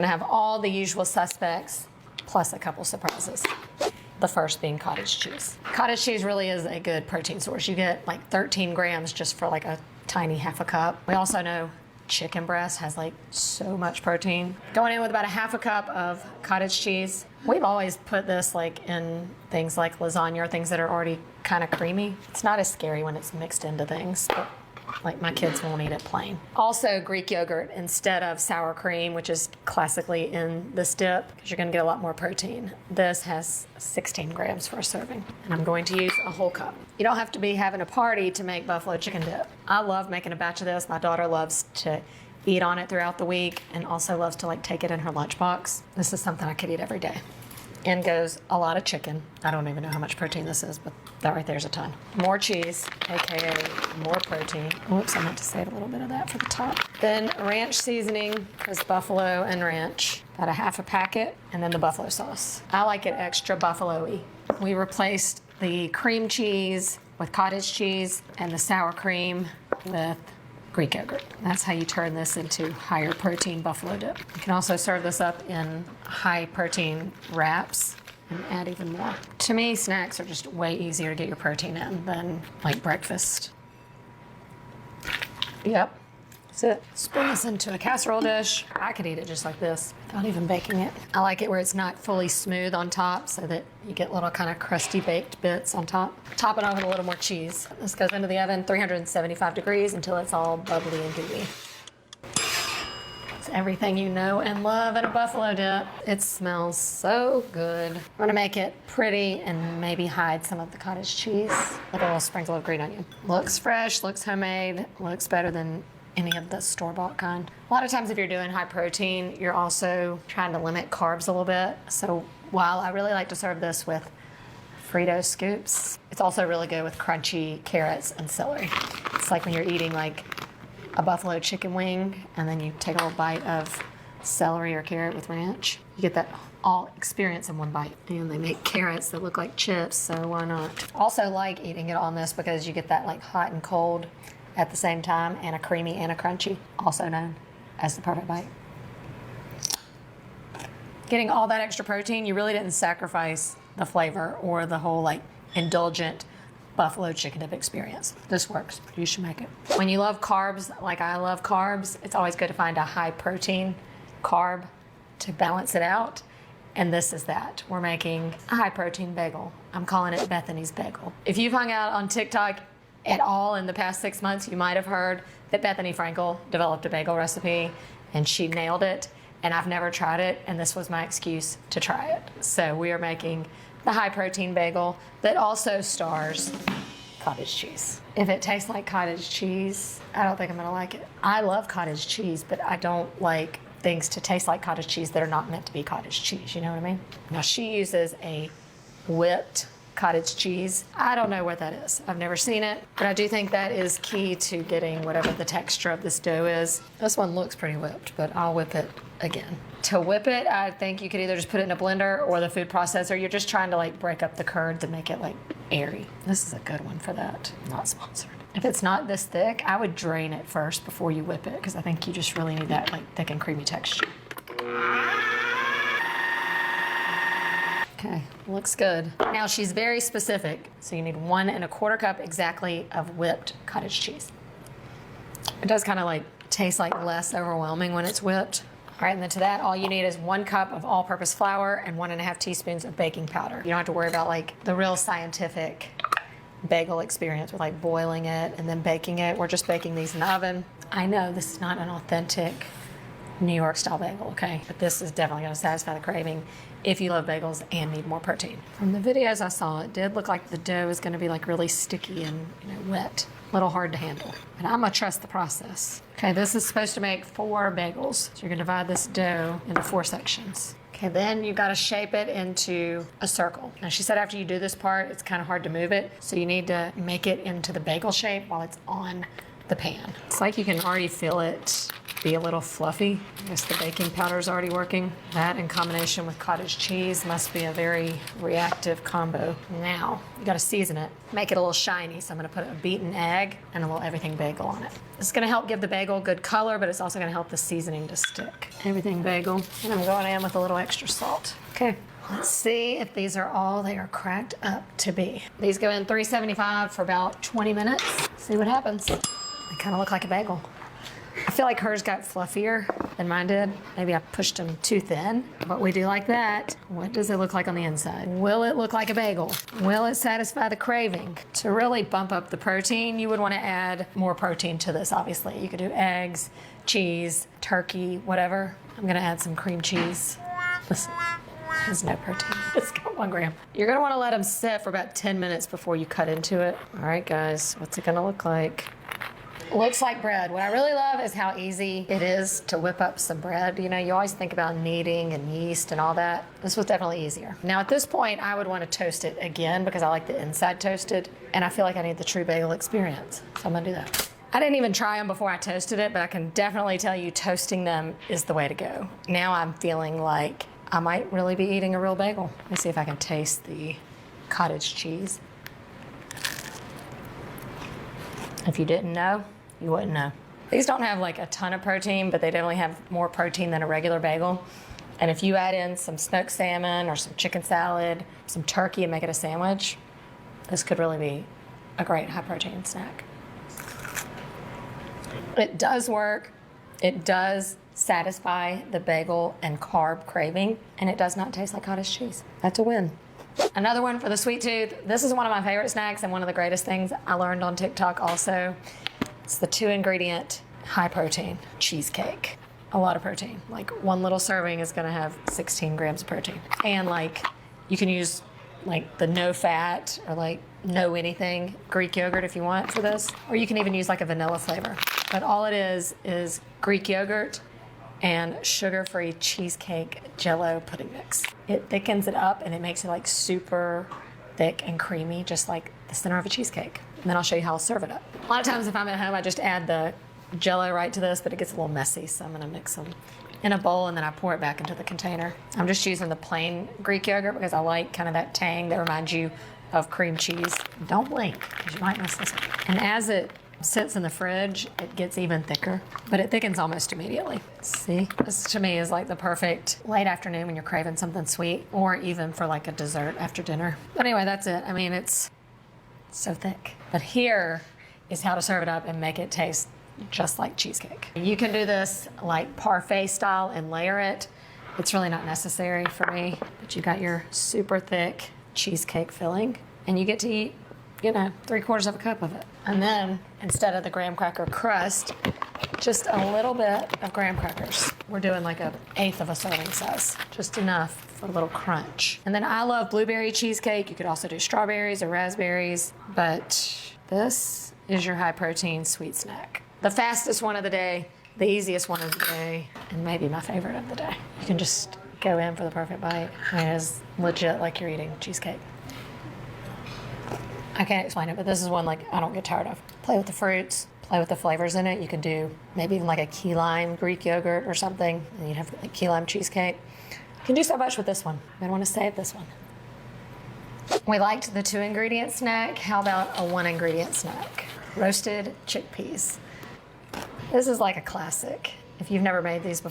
gonna have all the usual suspects, plus a couple surprises. The first being cottage cheese. Cottage cheese really is a good protein source. You get like 13 grams just for like a tiny half a cup. We also know chicken breast has like so much protein. Going in with about a half a cup of cottage cheese. We've always put this like in things like lasagna or things that are already kind of creamy. It's not as scary when it's mixed into things, but like my kids won't eat it plain. Also Greek yogurt instead of sour cream, which is classically in this dip, because you're gonna get a lot more protein. This has 16 grams for a serving, and I'm going to use a whole cup. You don't have to be having a party to make buffalo chicken dip. I love making a batch of this. My daughter loves to eat on it throughout the week and also loves to like take it in her lunchbox. This is something I could eat every day. In goes a lot of chicken. I don't even know how much protein this is, but that right there is a ton. More cheese, AKA more protein. Oops, I meant to save a little bit of that for the top. Then ranch seasoning, because buffalo and ranch. About a half a packet, and then the buffalo sauce. I like it extra buffalo-y. We replaced the cream cheese with cottage cheese and the sour cream with Greek yogurt. That's how you turn this into higher protein buffalo dip. You can also serve this up in high protein wraps and add even more. To me, snacks are just way easier to get your protein in than like breakfast. Yep, that's it. Spoon this into a casserole dish. I could eat it just like this without even baking it. I like it where it's not fully smooth on top so that you get little kind of crusty baked bits on top. Top it off with a little more cheese. This goes into the oven, 375 degrees until it's all bubbly and gooey. It's everything you know and love in a buffalo dip. It smells so good. I'm gonna make it pretty and maybe hide some of the cottage cheese with a little sprinkle of green onion. Looks fresh, looks homemade, looks better than any of the store-bought kind. A lot of times if you're doing high protein, you're also trying to limit carbs a little bit. So while I really like to serve this with Frito scoops, it's also really good with crunchy carrots and celery. It's like when you're eating like a buffalo chicken wing and then you take a little bite of celery or carrot with ranch. You get that all experience in one bite. And they make carrots that look like chips, so why not? Also like eating it on this because you get that like hot and cold at the same time, and a creamy and a crunchy, also known as the perfect bite. Getting all that extra protein, you really didn't sacrifice the flavor or the whole like indulgent buffalo chicken dip experience. This works. You should make it. When you love carbs, like I love carbs, it's always good to find a high protein carb to balance it out. And this is that. We're making a high protein bagel. I'm calling it Bethany's Bagel. If you've hung out on TikTok at all in the past 6 months, you might have heard that Bethany Frankel developed a bagel recipe and she nailed it. And I've never tried it, and this was my excuse to try it. So we are making the high protein bagel that also stars cottage cheese. If it tastes like cottage cheese, I don't think I'm gonna like it. I love cottage cheese, but I don't like things to taste like cottage cheese that are not meant to be cottage cheese, you know what I mean? Now she uses a whipped cottage cheese. I don't know what that is. I've never seen it, but I do think that is key to getting whatever the texture of this dough is. This one looks pretty whipped, but I'll whip it again. To whip it, I think you could either just put it in a blender or the food processor. You're just trying to like break up the curd to make it like airy. This is a good one for that. Not sponsored. If it's not this thick, I would drain it first before you whip it because I think you just really need that like thick and creamy texture. Okay, looks good. Now she's very specific, so you need 1 1/4 cup exactly of whipped cottage cheese. It does kind of like taste like less overwhelming when it's whipped. All right, and then to that, all you need is 1 cup of all-purpose flour and 1 1/2 teaspoons of baking powder. You don't have to worry about like the real scientific bagel experience with like boiling it and then baking it. We're just baking these in the oven. I know this is not an authentic New York style bagel, okay? But this is definitely gonna satisfy the craving if you love bagels and need more protein. From the videos I saw, it did look like the dough is gonna be like really sticky and wet, a little hard to handle. But I'm gonna trust the process. Okay, this is supposed to make 4 bagels. So you're gonna divide this dough into 4 sections. Okay, then you gotta shape it into a circle. Now she said after you do this part, it's kind of hard to move it. So you need to make it into the bagel shape while it's on the pan. It's like you can already feel it be a little fluffy. I guess the baking powder is already working. That in combination with cottage cheese must be a very reactive combo. Now, you gotta season it, make it a little shiny. So I'm gonna put a beaten egg and a little everything bagel on it. It's gonna help give the bagel a good color, but it's also gonna help the seasoning to stick. Everything bagel, and I'm going in with a little extra salt. Okay. Let's see if these are all they are cracked up to be. These go in 375 for about 20 minutes. See what happens. They kind of look like a bagel. I feel like hers got fluffier than mine did. Maybe I pushed them too thin, but we do like that. What does it look like on the inside? Will it look like a bagel? Will it satisfy the craving? To really bump up the protein, you would want to add more protein to this, obviously. You could do eggs, cheese, turkey, whatever. I'm gonna add some cream cheese. Listen, it has no protein. It's got 1 gram. You're gonna want to let them sit for about 10 minutes before you cut into it. All right, guys, what's it gonna look like? Looks like bread. What I really love is how easy it is to whip up some bread. You know, you always think about kneading and yeast and all that. This was definitely easier. Now at this point, I would want to toast it again because I like the inside toasted, and I feel like I need the true bagel experience. So I'm gonna do that. I didn't even try them before I toasted it, but I can definitely tell you toasting them is the way to go. Now I'm feeling like I might really be eating a real bagel. Let me see if I can taste the cottage cheese. If you didn't know, you wouldn't know. These don't have like a ton of protein, but they definitely have more protein than a regular bagel. And if you add in some smoked salmon or some chicken salad, some turkey and make it a sandwich, this could really be a great high protein snack. It does work. It does satisfy the bagel and carb craving, and it does not taste like cottage cheese. That's a win. Another one for the sweet tooth. This is one of my favorite snacks and one of the greatest things I learned on TikTok also. It's the 2-ingredient high protein cheesecake. A lot of protein. Like 1 little serving is gonna have 16 grams of protein. And like you can use like the no fat or like no anything Greek yogurt if you want for this, or you can even use like a vanilla flavor. But all it is Greek yogurt and sugar-free cheesecake Jell-O pudding mix. It thickens it up and it makes it like super thick and creamy, just like the center of a cheesecake. And then I'll show you how I'll serve it up. A lot of times if I'm at home, I just add the Jell-O right to this, but it gets a little messy, so I'm gonna mix them in a bowl and then I pour it back into the container. I'm just using the plain Greek yogurt because I like kind of that tang that reminds you of cream cheese. Don't blink, because you might miss this one. And as it sits in the fridge, it gets even thicker, but it thickens almost immediately. See, this to me is like the perfect late afternoon when you're craving something sweet, or even for like a dessert after dinner. But anyway, that's it. I mean, it's so thick. But here is how to serve it up and make it taste just like cheesecake. You can do this like parfait style and layer it. It's really not necessary for me, but you got your super thick cheesecake filling and you get to eat, you know, 3/4 of a cup of it. And then instead of the graham cracker crust, just a little bit of graham crackers. We're doing like 1/8 of a serving size, just enough for a little crunch. And then I love blueberry cheesecake. You could also do strawberries or raspberries, but this is your high protein sweet snack. The fastest one of the day, the easiest one of the day, and maybe my favorite of the day. You can just go in for the perfect bite. I mean, it's legit like you're eating cheesecake. I can't explain it, but this is one like I don't get tired of. Play with the fruits, play with the flavors in it. You can do maybe even like a key lime Greek yogurt or something, and you'd have like key lime cheesecake. You can do so much with this one. I want to save this one. We liked the 2-ingredient snack. How about a 1-ingredient snack? Roasted chickpeas. This is like a classic. If you've never made these before,